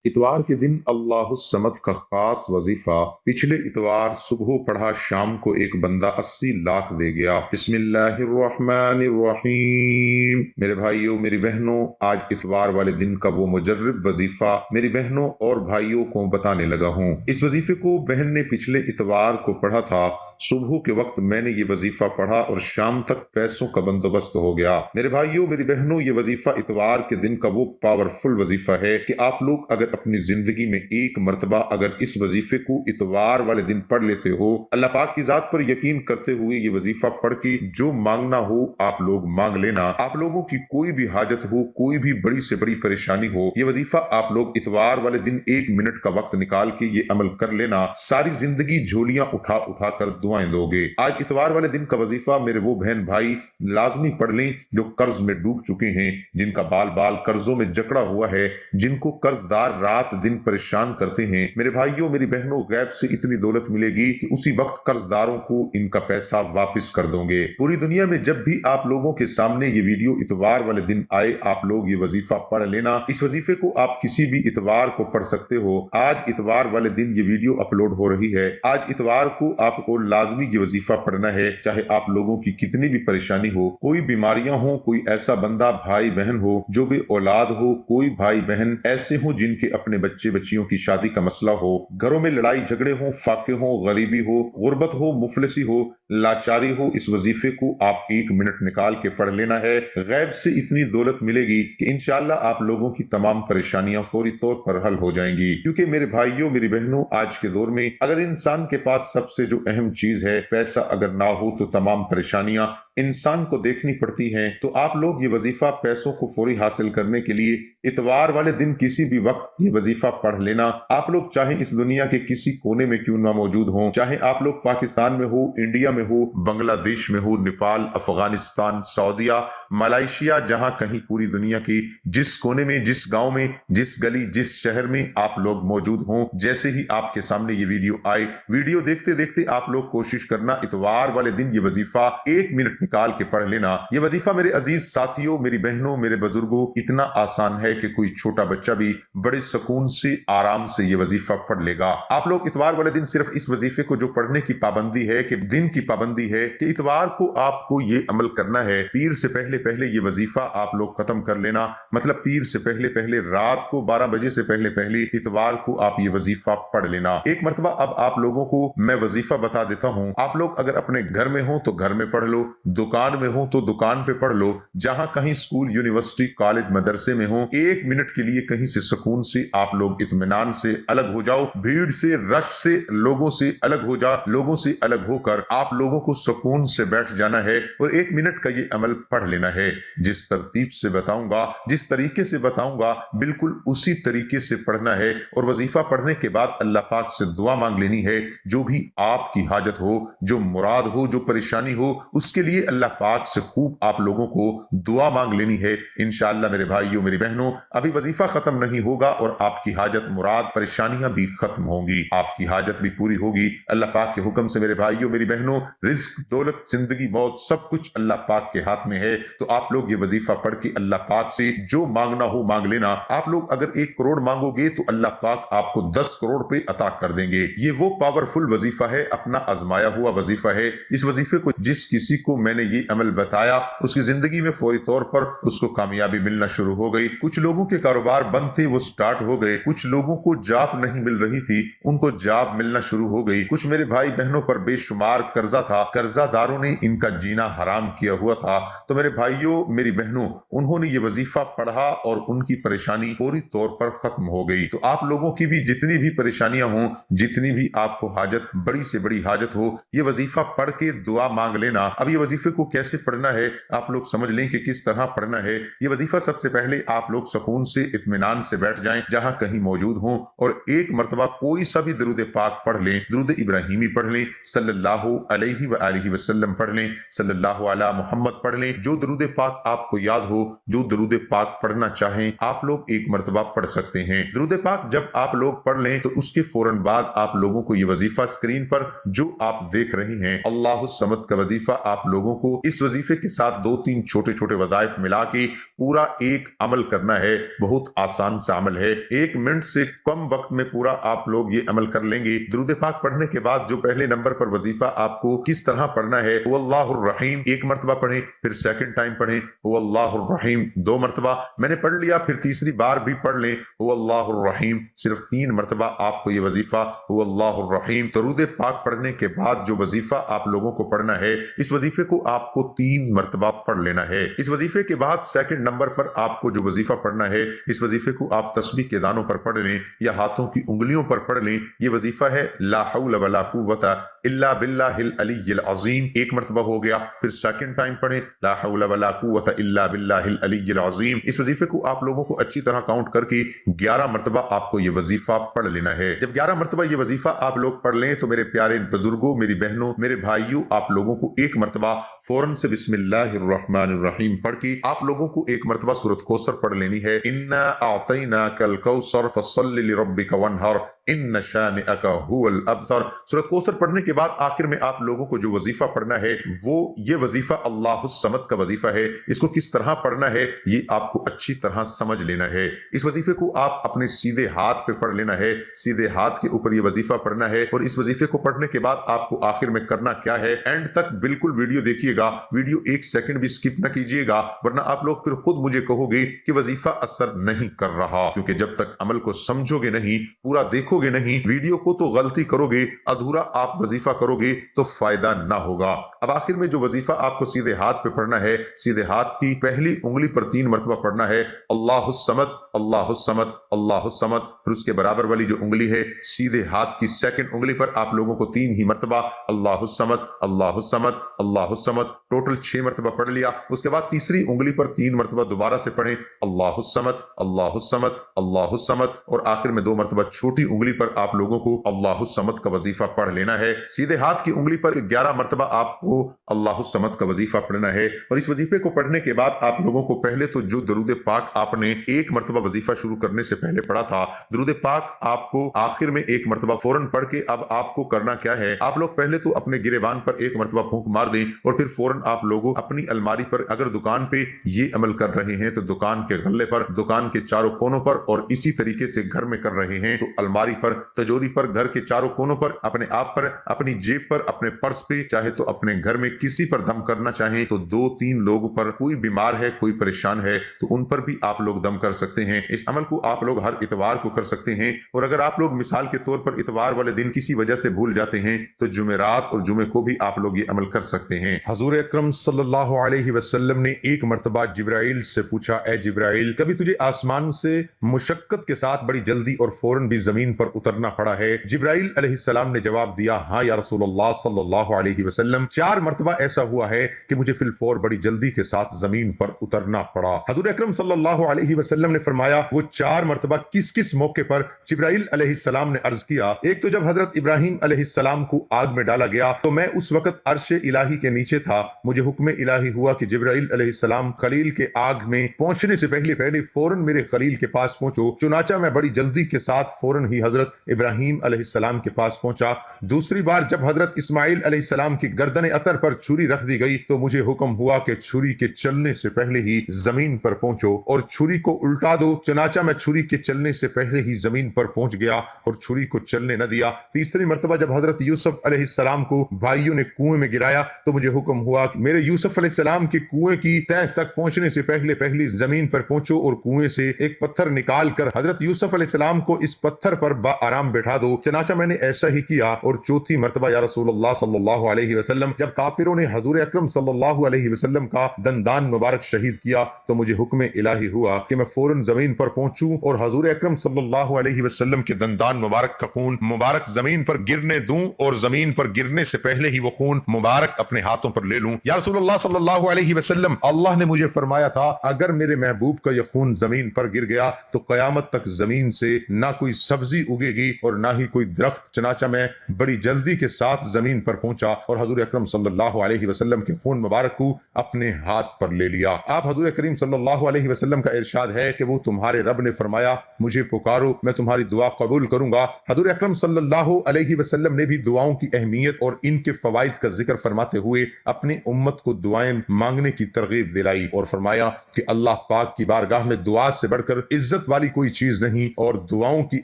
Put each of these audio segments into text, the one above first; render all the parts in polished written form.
इतवार के दिन अल्लाह समद का खास वजीफा पिछले इतवार सुबह पढ़ा, शाम को एक बंदा 80 लाख दे गया। बिस्मिल्लाहिर्रहमानिर्रहीम। मेरे भाइयों, मेरी बहनों, आज इतवार वाले दिन का वो मुजर्रब वजीफा मेरी बहनों और भाइयों को बताने लगा हूँ। इस वजीफे को बहन ने पिछले इतवार को पढ़ा था। सुबह के वक्त मैंने ये वजीफा पढ़ा और शाम तक पैसों का बंदोबस्त हो गया। मेरे भाइयों, मेरी बहनों, ये वजीफा इतवार के दिन का वो पावरफुल वजीफा है कि आप लोग अगर अपनी जिंदगी में एक मर्तबा अगर इस वजीफे को इतवार वाले दिन पढ़ लेते हो, अल्लाह पाक की जात पर यकीन करते हुए ये वजीफा पढ़ के जो मांगना हो आप लोग मांग लेना। आप लोगों की कोई भी हाजत हो, कोई भी बड़ी से बड़ी परेशानी हो, ये वजीफा आप लोग इतवार वाले दिन 1 मिनट का वक्त निकाल के ये अमल कर लेना। सारी जिंदगी झोलियां उठा उठा कर दुआएं दोगे। आज इतवार वाले दिन का वजीफा मेरे वो बहन भाई लाजमी पढ़ लें जो कर्ज में डूब चुके हैं, जिनका बाल बाल कर्जों में जकड़ा हुआ है, जिनको कर्जदार रात दिन परेशान करते हैं। मेरे भाइयों, मेरी बहनों, गैब से इतनी दौलत मिलेगी कि उसी वक्त कर्जदारों को इनका पैसा वापस कर दोगे। पूरी दुनिया में जब भी आप लोगों के सामने ये वीडियो इतवार वाले दिन आए, आप लोग ये वजीफा पढ़ लेना। इस वजीफे को आप किसी भी इतवार को पढ़ सकते हो। आज इतवार वाले दिन ये वीडियो अपलोड हो रही है। आज इतवार को आपको लाजमी ये वजीफा पढ़ना है, चाहे आप लोगों की कितनी भी परेशानी हो, कोई बीमारियां हो, कोई ऐसा बंदा भाई बहन हो जो भी औलाद हो, कोई भाई बहन ऐसे हो जिनके अपने बच्चे बच्चियों की शादी का मसला हो, घरों में लड़ाई झगड़े हो, फाके हो, गरीबी हो, गुर्बत हो, मुफलिसी हो, लाचारी हो, इस वजीफे को आप 1 मिनट निकाल के पढ़ लेना है। गैब से इतनी दौलत मिलेगी कि इंशाल्लाह आप लोगों की तमाम परेशानियां फौरी तौर पर हल हो जाएंगी। क्योंकि मेरे भाइयों, मेरी बहनों, आज के दौर में अगर इंसान के पास सबसे जो अहम चीज है, पैसा अगर ना हो तो तमाम परेशानियां इंसान को देखनी पड़ती हैं। तो आप लोग ये वजीफा पैसों को फौरी हासिल करने के लिए इतवार वाले दिन किसी भी वक्त ये वजीफा पढ़ लेना। आप लोग चाहे इस दुनिया के किसी कोने में क्यों ना मौजूद हो, चाहे आप लोग पाकिस्तान में हो, इंडिया में हो, बांग्लादेश में हो, नेपाल, अफगानिस्तान, सऊदीया, मलेशिया, जहां कहीं पूरी दुनिया की जिस कोने में, जिस गांव में, जिस गली, जिस शहर में आप लोग मौजूद हों, जैसे ही आपके सामने ये वीडियो आए, वीडियो देखते देखते आप लोग कोशिश करना इतवार वाले दिन ये वजीफा 1 मिनट निकाल के पढ़ लेना। ये वजीफा मेरे अजीज साथियों, मेरी बहनों, मेरे बुजुर्गों, इतना आसान है कि कोई छोटा बच्चा भी बड़े सुकून से आराम से ये वजीफा पढ़ लेगा। आप लोग इतवार वाले दिन सिर्फ इस वजीफे को जो पढ़ने की पाबंदी है, कि दिन की पाबंदी है कि इतवार को आपको ये अमल करना है, पीर से पहले पहले ये वजीफा आप लोग खत्म कर लेना। मतलब पीर से पहले पहले, रात को 12 बजे से पहले पहले इतवार को आप ये वजीफा पढ़ लेना। एक मरतबा अब आप लोगों को मैं वजीफा बता देता हूँ। आप लोग अगर अपने घर में हो तो घर में पढ़ लो, दुकान में हो तो दुकान पे पढ़ लो, जहां कहीं स्कूल, यूनिवर्सिटी, कॉलेज, मदरसे में हो, 1 मिनट के लिए कहीं से सुकून से आप लोग इत्मीनान से अलग हो जाओ, भीड़ से, रश से, लोगों से अलग हो जा। लोगों से अलग होकर आप लोगों को सुकून से बैठ जाना है और 1 मिनट का ये अमल पढ़ लेना है। जिस तरतीब से बताऊंगा, जिस तरीके से बताऊंगा, बिल्कुल उसी तरीके से पढ़ना है। और वजीफा पढ़ने के बाद अल्लाह पाक से दुआ मांग लेनी है। जो भी आपकी हाजत हो, जो मुराद हो, जो परेशानी हो, उसके लिए अल्लाह पाक से खूब आप लोगों को दुआ मांग लेनी है। इंशाअल्लाह मेरे भाइयों, मेरी बहनों, अभी वजीफा खत्म नहीं होगा और आपकी हाजत, मुराद, परेशानियां भी खत्म होंगी, आपकी हाजत भी पूरी होगी अल्लाह पाक के हुक्म से। मेरे भाइयों, मेरी बहनों, रिज्क, दौलत, जिंदगी, मौत, सब कुछ अल्लाह पाक के हाथ में है। तो आप लोग ये वजीफा पढ़ के अल्लाह पाक से जो मांगना हो मांग लेना। आप लोग अगर 1 करोड़ मांगोगे तो अल्लाह पाक आपको 10 करोड़ पे अता कर देंगे। ये वो पावरफुल वजीफा है, अपना आजमाया हुआ वजीफा है। इस वजीफे को जिस किसी को मैंने ये अमल बताया, उसकी जिंदगी में फौरी तौर पर उसको कामयाबी मिलना शुरू हो गई। कुछ लोगों के कारोबार बंद थे, वो स्टार्ट हो गए। कुछ लोगों को जॉब नहीं मिल रही थी, उनको जॉब मिलना शुरू हो गई। कुछ मेरे भाई बहनों पर बेशुमार कर्जा था, कर्जादारों ने इनका जीना हराम किया हुआ था। तो मेरे भाइयों, मेरी बहनों, उन्होंने ये वजीफा पढ़ा और उनकी परेशानी फौरी तौर पर खत्म हो गई। तो आप लोगों की भी जितनी भी परेशानियां हों, जितनी भी आपको हाजत, बड़ी से बड़ी हाजत हो, ये वजीफा पढ़ के दुआ मांग लेना। अब ये वजीफे को कैसे पढ़ना है आप लोग समझ लें कि किस तरह पढ़ना है। ये वजीफा सबसे पहले आप लोग सुकून से, इत्मीनान से बैठ जाएं, जहां कहीं मौजूद हों, और एक मरतबा कोई सा भी दरूद पाक पढ़ लें। दरूद इब्राहिमी पढ़ लें, सल्लल्लाहु अलैहि व आलिहि वसल्लम पढ़ लें, सल्लल्लाहु अला मुहम्मद पढ़ लें। जो दरूद पाक आपको याद हो, जो दरूद पाक पढ़ना चाहें, आप लोग एक मरतबा पढ़ सकते हैं। दरूद पाक जब आप लोग पढ़ लें तो उसके फौरन बाद आप लोगों को ये वजीफा स्क्रीन पर जो आप देख रहे हैं, अल्लाह समद का वजीफा आप लोगों लोगों को इस वजीफे के साथ 2-3 छोटे छोटे वज़ाइफ मिला के पूरा एक अमल करना है। बहुत आसान सा अमल है, 1 मिनट से कम वक्त में पूरा आप लोग ये अमल कर लेंगे। दुरूद पाक पढ़ने के बाद जो पहले नंबर पर वजीफा आपको किस तरह पढ़ना है, हुवल्लाहुर रहीम 1 मरतबा पढ़ें, फिर सेकंड टाइम पढ़ें हुवल्लाहुर रहीम 2 मरतबा, मैंने पढ़ लिया फिर तीसरी बार भी पढ़ लें हुवल्लाहुर रहीम, सिर्फ 3 मरतबा आपको ये वजीफा हुवल्लाहुर रहीम दुरूद पाक पढ़ने के बाद जो वजीफा आप लोगों को पढ़ना है, इस वजीफे को आपको 3 मरतबा पढ़ लेना है। इस वजीफे के बाद सेकंड नंबर पर आपको जो वजीफा पढ़ना है, इस वजीफे को आप तस्बीह के दानों पर पढ़ लें या हाथों की उंगलियों पर पढ़ लें। ये वजीफा है ला हौला वला कुव्वता इल्ला बिल्लाहिल अलिय्यिल अज़ीम, 1 मरतबा हो गया, फिर सेकंड टाइम पढ़ें ला हौला वला कुव्वता इल्ला बिल्लाहिल अलिय्यिल अज़ीम। इस वजीफे को आप लोगों को अच्छी तरह काउंट करके 11 मरतबा आपको ये वजीफा पढ़ लेना है। जब 11 मरतबा ये वजीफा आप लोग पढ़ लें तो मेरे प्यारे बुजुर्गों, मेरी बहनों, मेरे भाइयों, आप लोगों को 1 मरतबा फौरन से बिस्मिल्लाहिर्रहमानिर्रहीम पढ़ के आप लोगों को 1 मरतबा सूरत कौसर पढ़ लेनी है। इन्ना अअतैनाकल कौसर फसल्लि लिरब्बिका वन्हर इन्न शानिअका हुवल अबतर। सूरत कौसर पढ़ने के बाद आखिर में आप लोगों को जो वजीफा पढ़ना है वो ये वजीफा अल्लाहुस समद का वजीफा है। इसको किस तरह पढ़ना है ये आपको अच्छी तरह समझ लेना है। इस वजीफे को आप अपने सीधे हाथ पे पढ़ लेना है, सीधे हाथ के ऊपर ये वजीफा पढ़ना है। और इस वजीफे को पढ़ने के बाद आपको आखिर में करना क्या है, एंड तक बिल्कुल वीडियो देखिएगा, वीडियो 1 सेकंड भी स्किप न कीजिएगा, वरना आप लोग फिर खुद मुझे कहोगे कि वजीफा असर नहीं कर रहा। क्योंकि जब तक अमल को समझोगे नहीं, पूरा देखोगे नहीं, वीडियो को तो गलती करोगे, अधूरा आप वजीफा करोगे तो फायदा ना होगा। अब आखिर में जो वजीफा आपको सीधे हाथ पे पढ़ना है, सीधे हाथ की पहली उंगली पर 3 मरतबा पढ़ना है अल्लाहुस समद अल्लाहुस समद अल्लाहुस समद। फिर उसके बराबर वाली जो उंगली है सीधे हाथ की सेकंड उंगली पर आप लोगों को 3 ही मरतबा अल्लाहुस समद अल्लाहुस समद अल्लाहुस समद, टोटल 6 मरतबा पढ़ लिया। उसके बाद तीसरी उंगली पर 3 मरतबा दोबारा से पढ़ें अल्लाहुस समद अल्लाहुस समद अल्लाहुस समद, और आखिर में 2 मरतबा छोटी उंगली पर आप लोगों को अल्लाहुस समद का वजीफा पढ़ लेना है। सीधे हाथ की उंगली पर 11 मरतबा आपको अल्लाहुस समद का वजीफा पढ़ना है। और इस वजीफे को पढ़ने के बाद आप लोगों को पहले तो जो दरूद पाक आपने 1 मरतबा वजीफा शुरू करने से पहले पढ़ा था, दरूद पाक आपको आखिर में 1 मरतबा फौरन पढ़ के अब आपको करना क्या है, आप लोग पहले तो अपने गिरेबान पर 1 मरतबा फूंक मार दें और फिर फौरन आप लोगों अपनी अलमारी पर, अगर दुकान पे ये अमल कर रहे हैं तो दुकान के गल्ले पर, दुकान के चारों कोनों पर, और इसी तरीके से घर में कर रहे हैं तो अलमारी पर, तिजोरी पर, घर के चारों कोनों पर, अपने आप पर, अपनी जेब पर, अपने पर्स पे, चाहे तो अपने घर में किसी पर दम करना चाहें तो 2-3 लोगों पर, कोई बीमार है, कोई परेशान है तो उन पर भी आप लोग दम कर सकते हैं। इस अमल को आप लोग हर इतवार को कर सकते हैं। और अगर आप लोग मिसाल के तौर पर इतवार वाले दिन किसी वजह से भूल जाते हैं तो जुमेरात और जुमे को भी आप लोग ये अमल कर सकते हैं। हजूर अकरम सल्लल्लाहु अलैहि वसल्लम ने एक मरतबा जिब्राइल से पूछा, ए जिब्राइल, कभी तुझे आसमान से मुशक्कत के साथ बड़ी जल्दी और फौरन भी जमीन पर उतरना पड़ा है? जिब्राइल अलैहिस्सलाम ने जवाब दिया, हाँ या रसूलुल्लाह सल्लल्लाहु अलैहि वसल्लम, 4 मरतबा ऐसा हुआ है कि मुझे फिल फौर बड़ी जल्दी के साथ जमीन पर उतरना पड़ा। हजूर अकरम सल्लल्लाहु अलैहि वसल्लम ने फरमाया, वो 4 मरतबा किस किस मौके पर? जिब्राइल अलैहिस्सलाम ने अर्ज किया, एक तो जब हजरत इब्राहिम अलैहिस्सलाम को आग में डाला गया तो मैं उस वक्त अर्श इलाही के नीचे था, मुझे हुक्म इलाही हुआ कि जिब्राइल अलैहिस्सलाम खलील के आग में पहुंचने से पहले फौरन मेरे खलील के पास पहुंचो। चुनाचा मैं बड़ी जल्दी के साथ फौरन ही हजरत इब्राहिम अलैहिस्सलाम के पास पहुंचा। दूसरी बार जब हजरत इस्माइल अलैहिस्सलाम की गर्दन अतर पर छुरी रख दी गई तो मुझे हुक्म हुआ कि छुरी के चलने से पहले ही जमीन पर पहुंचो और छुरी को उल्टा दो। चुनाचा मैं छुरी के चलने से पहले ही जमीन पर पहुंच गया और छुरी को चलने न दिया। तीसरी मर्तबा जब हजरत यूसुफ अलैहिस्सलाम को भाइयों ने कुएं में गिराया तो मुझे हुक्म हुआ कि मेरे यूसुफ अलैहिस्सलाम के कुएं की तह तक पहुंचने से पहले जमीन पर पहुंचो और कुएं से एक पत्थर निकाल कर हजरत यूसुफ अलैहिस्सलाम को इस पत्थर पर आराम बैठा दो। चनाचा मैंने ऐसा ही किया। और चौथी मर्तबा या रसूलुल्लाह सल्लल्लाहु अलैहि वसल्लम, जब काफिरों ने हजूर अकरम सल्लल्लाहु अलैहि वसल्लम का दंदान मुबारक शहीद किया तो मुझे हुक्म इलाही हुआ कि मैं फौरन जमीन पर पहुंचूं और हजूर अकरम सल्लल्लाहु अलैहि वसल्लम के दंदान मुबारक का खून मुबारक जमीन पर गिरने दूं और जमीन पर गिरने से पहले ही वो खून मुबारक अपने हाथों पर ले लूं। या रसूलुल्लाह सल्लल्लाहु अलैहि वसल्लम, अल्लाह ने मुझे फरमाया था अगर मेरे महबूब का यह खून जमीन पर गिर गया तो कयामत तक जमीन से ना कोई सब्जी उगेगी और ना ही कोई दरख्त। चनाचा मैं बड़ी जल्दी के साथ जमीन पर पहुंचा और हजूर अकरम सल्लल्लाहु अलैहि वसल्लम के खून मुबारक को अपने हाथ पर ले लिया। आप हजूर करीम सल्लल्लाहु अलैहि वसल्लम का इरशाद है कि वो तुम्हारे रब ने फरमाया मुझे पुकारो मैं तुम्हारी दुआ कबूल करूंगा। हजूर अकरम सल्लल्लाहु अलैहि वसल्लम ने भी दुआओं की अहमियत और इनके फवाइद का जिक्र फरमाते हुए اپنی امت کو دعائیں مانگنے کی ترغیب دلائی اور فرمایا کہ اللہ پاک کی بارگاہ میں دعا سے بڑھ کر عزت والی کوئی چیز نہیں، اور دعاؤں کی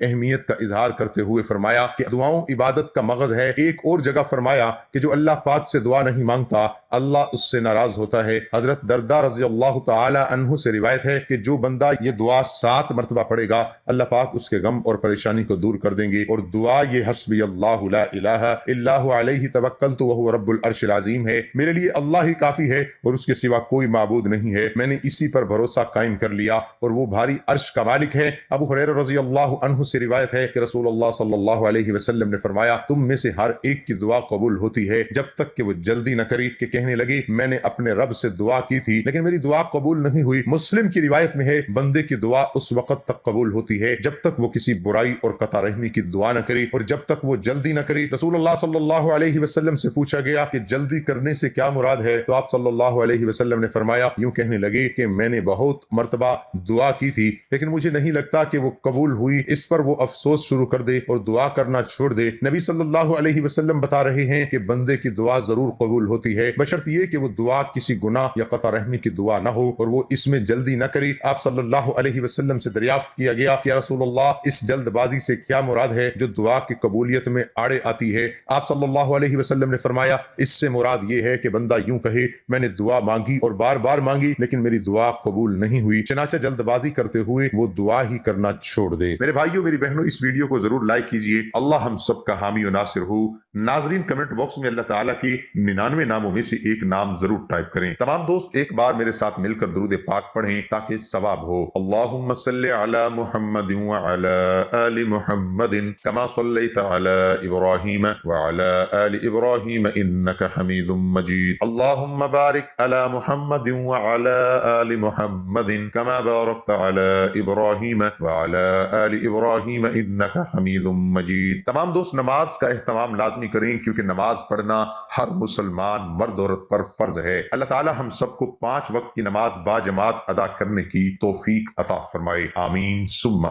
اہمیت کا اظہار کرتے ہوئے فرمایا کہ دعاؤں عبادت کا مغز ہے۔ ایک اور جگہ فرمایا کہ جو اللہ پاک سے دعا نہیں مانگتا اللہ اس سے ناراض ہوتا ہے۔ حضرت درداء رضی اللہ تعالی عنہ سے روایت ہے کہ جو بندہ یہ دعا 7 مرتبہ پڑھے گا اللہ پاک اس کے غم اور پریشانی کو دور کر دیں گے۔ اور دعا یہ حسبی اللہ لا الہ الا هو علیہ توکلت وهو رب العرش العظیم ہے، میرے لیے اللہ ہی کافی ہے اور اس کے سوا کوئی معبود نہیں ہے، میں نے اسی پر بھروسہ قائم کر لیا اور وہ بھاری عرش کا مالک ہے۔ ابو ہریرہ رضی اللہ عنہ سے روایت ہے کہ رسول اللہ صلی اللہ علیہ وسلم نے فرمایا تم میں سے ہر ایک کی دعا قبول ہوتی ہے جب تک کہ وہ جلدی نہ کری کہ کہنے لگی میں نے اپنے رب سے دعا کی تھی لیکن میری دعا قبول نہیں ہوئی۔ مسلم کی روایت میں ہے بندے کی دعا اس وقت تک قبول ہوتی ہے جب تک وہ کسی برائی اور قطع رحمی کی دعا نہ کرے اور جب تک وہ جلدی نہ کرے۔ رسول اللہ صلی اللہ علیہ وسلم سے پوچھا گیا کہ جلدی کرنے سے کیا مراد ہے، تو آپ صلی اللہ علیہ وسلم نے فرمایا یوں کہنے لگے کہ میں نے بہت مرتبہ دعا کی تھی لیکن مجھے نہیں لگتا کہ وہ قبول ہوئی، اس پر وہ افسوس شروع کر دے اور دعا کرنا چھوڑ دے۔ نبی صلی اللہ علیہ وسلم بتا رہے ہیں کہ بندے کی دعا ضرور قبول ہوتی ہے بشرط یہ کہ وہ دعا کسی گناہ یا قطع رحمی کی دعا نہ ہو اور وہ اس میں جلدی نہ کرے۔ آپ صلی اللہ علیہ وسلم سے دریافت کیا گیا کہ یا رسول اللہ اس جلد بازی سے کیا مراد ہے جو دعا کی قبولیت میں آڑے آتی ہے؟ آپ صلی اللہ علیہ وسلم نے فرمایا اس سے مراد یہ ہے کہ بندہ یوں کہے میں نے دعا مانگی اور بار بار مانگی لیکن میری دعا قبول نہیں ہوئی، چنانچہ جلد بازی کرتے ہوئے وہ دعا ہی کرنا چھوڑ دے۔ میرے بھائیوں میری بہنوں اس ویڈیو کو ضرور لائک کیجئے، اللہ ہم سب کا حامی و ناصر ہو۔ ناظرین کمنٹ باکس میں اللہ تعالیٰ کی 99 ناموں میں سے ایک نام ضرور ٹائپ کریں۔ تمام دوست ایک بار میرے ساتھ مل کر درود پاک پڑھیں تاکہ ثواب ہو۔ اللہم صلی علی محمد وعلی آل محمد کما صلیت علی ابراہیم وعلی آل ابراہیم انک حمید مجید۔ اللہم بارک علی محمد وعلی آل محمد کما بارکت علی ابراہیم وعلی آل ابراہیم انک حمید مجید۔ تمام دوست نماز کا اہتمام لازمی کریں کیونکہ نماز پڑھنا ہر مسلمان مرد عورت پر فرض ہے۔ اللہ تعالی ہم سب کو 5 وقت کی نماز با جماعت ادا کرنے کی توفیق عطا فرمائے، آمین ثم